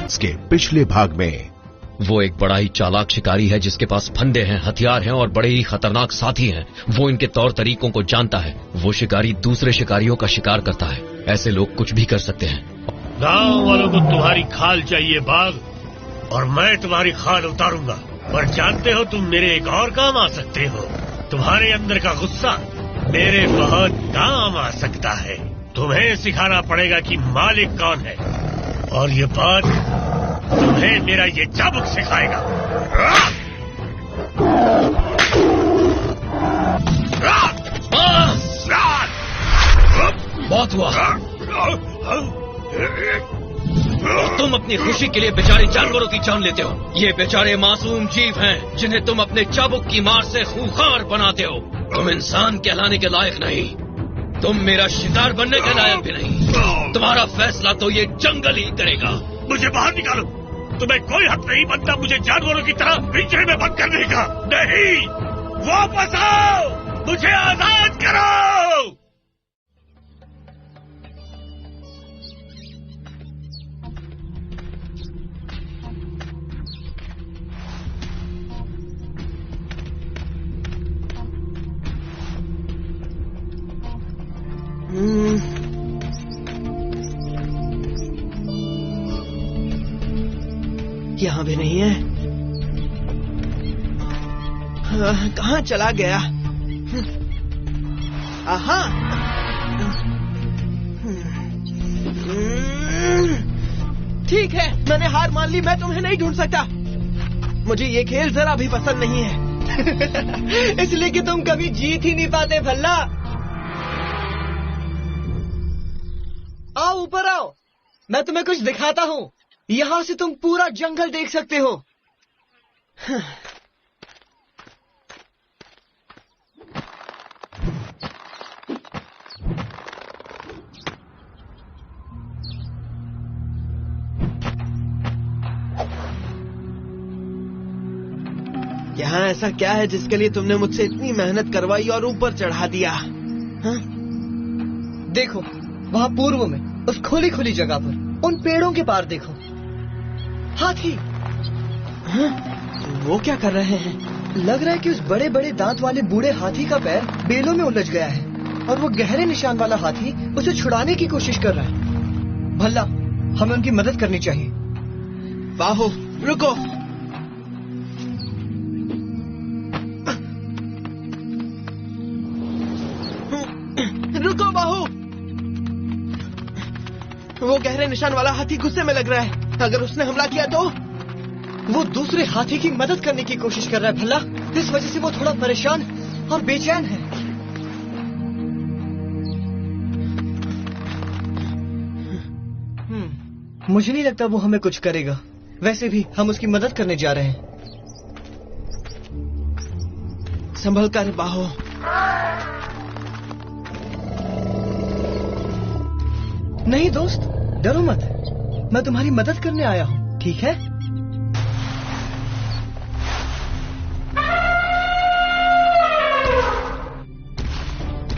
इसके पिछले भाग में वो एक बड़ा ही चालाक शिकारी है जिसके पास फंदे हैं, हथियार हैं और बड़े ही खतरनाक साथी हैं। वो इनके तौर तरीकों को जानता है। वो शिकारी दूसरे शिकारियों का शिकार करता है। ऐसे लोग कुछ भी कर सकते हैं। गांव वालों को तुम्हारी खाल चाहिए बाघ, और मैं तुम्हारी खाल उतारूंगा। पर जानते हो तुम मेरे एक और काम आ सकते हो। तुम्हारे अंदर का गुस्सा मेरे बहुत काम आ सकता है। तुम्हें सिखाना पड़ेगा कि मालिक कौन है, और ये बात तुम्हें मेरा ये चाबुक सिखाएगा। बहुत हुआ। तुम अपनी खुशी के लिए बेचारे जानवरों की जान लेते हो। ये बेचारे मासूम जीव हैं जिन्हें तुम अपने चाबुक की मार से खूंखार बनाते हो। तुम इंसान कहलाने के लायक नहीं। तुम मेरा शिकार बनने के लायक भी नहीं। तुम्हारा फैसला तो ये जंगल ही करेगा। मुझे बाहर निकालो। तुम्हें कोई हक नहीं बनता मुझे जानवरों की तरह पिंजरे में बंद करने का। नहीं, वापस आओ, मुझे आजाद करो। यहाँ भी नहीं है। कहाँ चला गया? आहा, ठीक है, मैंने हार मान ली। मैं तुम्हें नहीं ढूंढ सकता। मुझे ये खेल जरा भी पसंद नहीं है। इसलिए कि तुम कभी जीत ही नहीं पाते भल्ला। आओ, ऊपर आओ, मैं तुम्हें कुछ दिखाता हूँ। यहाँ से तुम पूरा जंगल देख सकते हो। यहाँ ऐसा क्या है जिसके लिए तुमने मुझसे इतनी मेहनत करवाई और ऊपर चढ़ा दिया? हाँ? देखो, वहाँ पूर्व में उस खुली खुली जगह पर उन पेड़ों के पार देखो, हाथी। हाँ? वो क्या कर रहे हैं? लग रहा है कि उस बड़े बड़े दांत वाले बूढ़े हाथी का पैर बेलों में उलझ गया है और वो गहरे निशान वाला हाथी उसे छुड़ाने की कोशिश कर रहा है। भल्ला, हमें उनकी मदद करनी चाहिए। बाहो, रुको। रुको बाहु। वो गहरे निशान वाला हाथी गुस्से में लग रहा है। अगर उसने हमला किया तो वो दूसरे हाथी की मदद करने की कोशिश कर रहा है। भला, इस वजह से वो थोड़ा परेशान और बेचैन है। मुझे नहीं लगता वो हमें कुछ करेगा। वैसे भी हम उसकी मदद करने जा रहे हैं। संभल कर बाहो। नहीं दोस्त, डरो मत। मैं तुम्हारी मदद करने आया हूँ, ठीक है?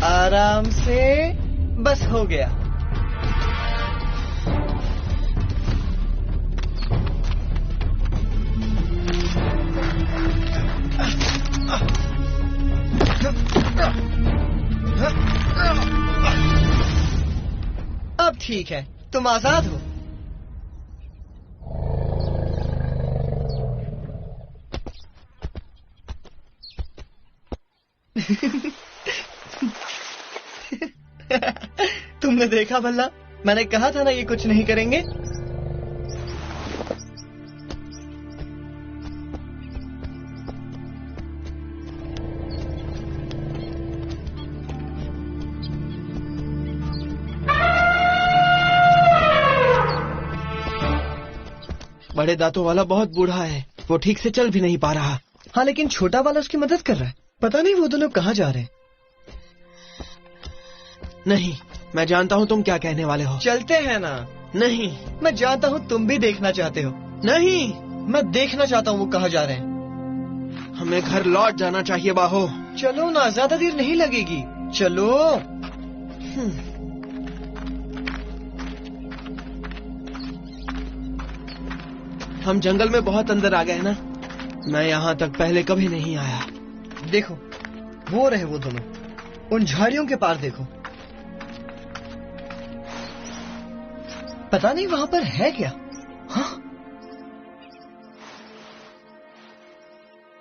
आराम से, बस हो गया। अब ठीक है, तुम आजाद हो। तुमने देखा भल्ला, मैंने कहा था ना ये कुछ नहीं करेंगे। बड़े दांतों वाला बहुत बूढ़ा है, वो ठीक से चल भी नहीं पा रहा। हाँ, लेकिन छोटा वाला उसकी मदद कर रहा है। पता नहीं वो दोनों कहाँ जा रहे हैं। नहीं, मैं जानता हूँ तुम क्या कहने वाले हो। चलते हैं ना। नहीं, मैं जानता हूँ तुम भी देखना चाहते हो। नहीं, मैं देखना चाहता हूँ वो कहाँ जा रहे हैं। हमें घर लौट जाना चाहिए बाहो। चलो ना, ज्यादा देर नहीं लगेगी। चलो। हम जंगल में बहुत अंदर आ गए ना। मैं यहाँ तक पहले कभी नहीं आया। देखो, वो रहे वो दोनों, उन झाड़ियों के पार देखो। पता नहीं वहां पर है क्या। हाँ,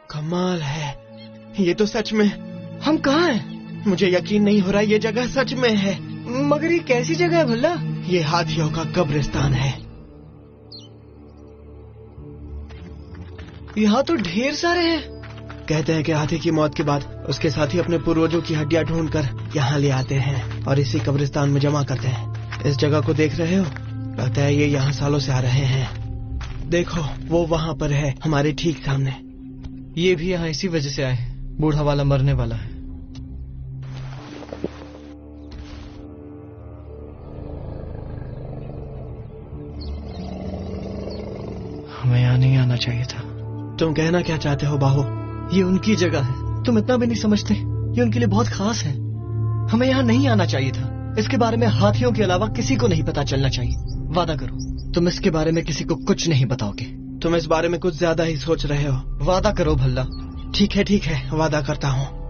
कमाल है, ये तो सच में। हम कहाँ हैं? मुझे यकीन नहीं हो रहा ये जगह सच में है। मगर ये कैसी जगह है भल्ला? ये हाथियों का कब्रिस्तान है। यहाँ तो ढेर सारे हैं। कहते हैं कि हाथी की मौत के बाद उसके साथी अपने पूर्वजों की हड्डियां ढूंढकर यहाँ ले आते हैं और इसी कब्रिस्तान में जमा करते हैं। इस जगह को देख रहे हो? लगता है ये यहाँ सालों से आ रहे हैं। देखो, वो वहाँ पर है, हमारे ठीक सामने। ये भी यहाँ इसी वजह से आए हैं। बूढ़ा वाला मरने वाला है। हमें यहाँ नहीं आना चाहिए था। तुम कहना क्या चाहते हो बाहो? ये उनकी जगह है, तुम इतना भी नहीं समझते? ये उनके लिए बहुत खास है। हमें यहाँ नहीं आना चाहिए था। इसके बारे में हाथियों के अलावा किसी को नहीं पता चलना चाहिए। वादा करो तुम इसके बारे में किसी को कुछ नहीं बताओगे। तुम इस बारे में कुछ ज्यादा ही सोच रहे हो। वादा करो भल्ला। ठीक है, वादा करता हूँ।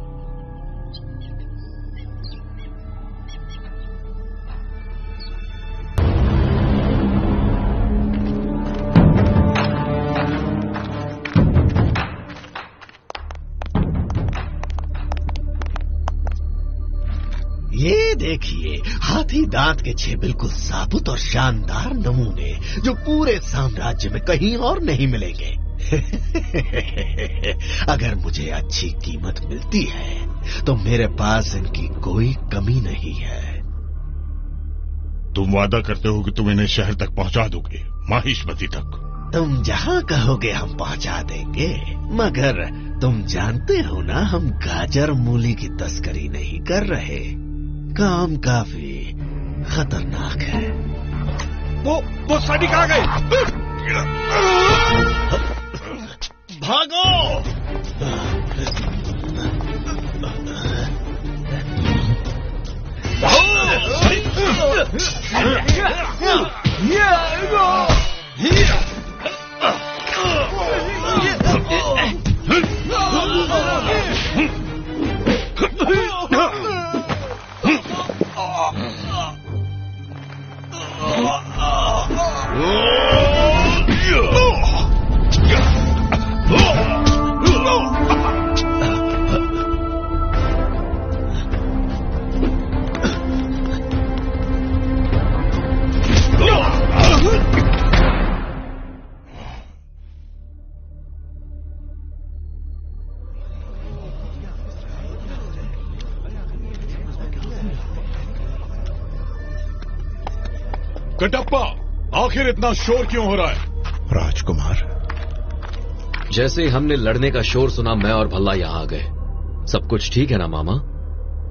ये देखिए, हाथी दांत के 6 बिल्कुल साबुत और शानदार नमूने जो पूरे साम्राज्य में कहीं और नहीं मिलेंगे। अगर मुझे अच्छी कीमत मिलती है तो मेरे पास इनकी कोई कमी नहीं है। तुम वादा करते हो कि तुम इन्हें शहर तक पहुंचा दोगे, माहिष्मती तक? तुम जहां कहोगे हम पहुंचा देंगे, मगर तुम जानते हो ना, हम गाजर मूली की तस्करी नहीं कर रहे। काम काफी खतरनाक है। वो सैनिक आ गए। भागो! कटप्पा, आखिर इतना शोर क्यों हो रहा है? राजकुमार, जैसे ही हमने लड़ने का शोर सुना, मैं और भल्ला यहाँ आ गए। सब कुछ ठीक है ना मामा?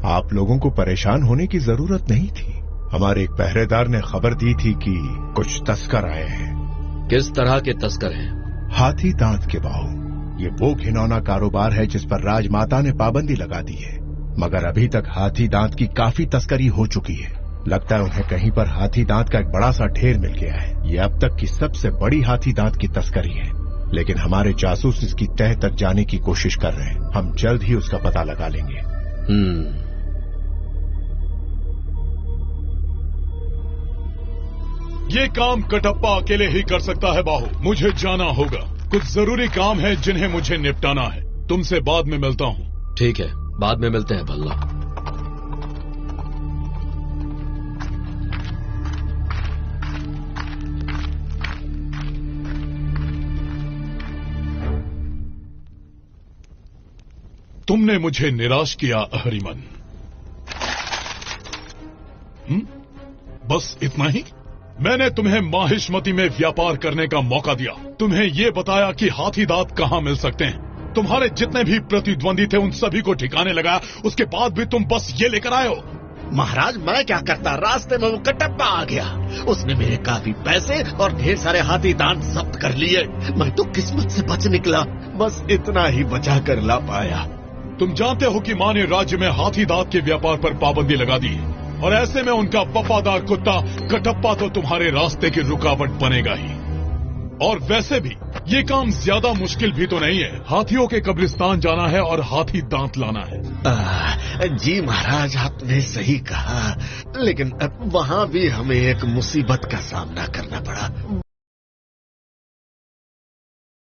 आप लोगों को परेशान होने की जरूरत नहीं थी। हमारे एक पहरेदार ने खबर दी थी कि कुछ तस्कर आए हैं। किस तरह के तस्कर हैं? हाथी दांत के बाहु। ये वो घिनौना कारोबार है जिस पर राजमाता ने पाबंदी लगा दी है, मगर अभी तक हाथी दांत की काफी तस्करी हो चुकी है। लगता है उन्हें कहीं पर हाथी दांत का एक बड़ा सा ढेर मिल गया है। ये अब तक की सबसे बड़ी हाथी दांत की तस्करी है, लेकिन हमारे जासूस इसकी तह तक जाने की कोशिश कर रहे हैं। हम जल्द ही उसका पता लगा लेंगे। ये काम कटप्पा अकेले ही कर सकता है बाहु। मुझे जाना होगा, कुछ जरूरी काम है जिन्हें मुझे निपटाना है। तुमसे बाद में मिलता हूँ। ठीक है, बाद में मिलते हैं भल्ला। तुमने मुझे निराश किया अहरिमन। बस इतना ही? मैंने तुम्हें माहिष्मती में व्यापार करने का मौका दिया, तुम्हें ये बताया कि हाथी दांत कहाँ मिल सकते हैं। तुम्हारे जितने भी प्रतिद्वंदी थे उन सभी को ठिकाने लगाया, उसके बाद भी तुम बस ये लेकर आए हो। महाराज, मैं क्या करता, रास्ते में वो कटप्पा आ गया। उसने मेरे काफी पैसे और ढेर सारे हाथी दांत जब्त कर लिए। मैं तो किस्मत से बच निकला, बस इतना ही बचा कर ला पाया। तुम जानते हो कि माँ ने राज्य में हाथी दांत के व्यापार पर पाबंदी लगा दी है, और ऐसे में उनका वफादार कुत्ता कटप्पा तो तुम्हारे रास्ते की रुकावट बनेगा ही। और वैसे भी ये काम ज्यादा मुश्किल भी तो नहीं है। हाथियों के कब्रिस्तान जाना है और हाथी दांत लाना है। जी महाराज, आपने सही कहा, लेकिन वहाँ भी हमें एक मुसीबत का सामना करना पड़ा।